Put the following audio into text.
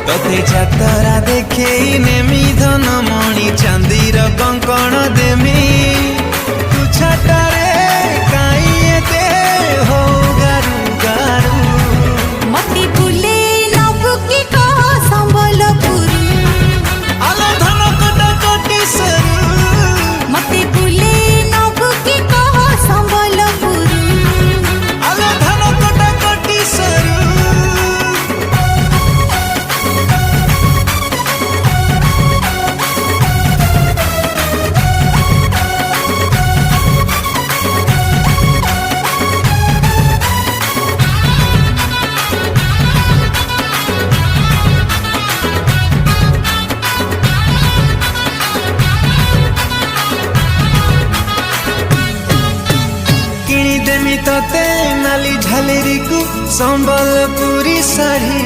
तोते जातरा देखे नेमी धन मणि चांदीर कंकण देमी तू छाटारे काई एते हो गारू गारू मती बुले नबु की कह संबलपुरी आलो धन कटा कटी सरू मती बुले नबु की कह संबलपुरी आलो धन कटा कटी सरू तते नाली झालेरी को संबलपुरी साड़ी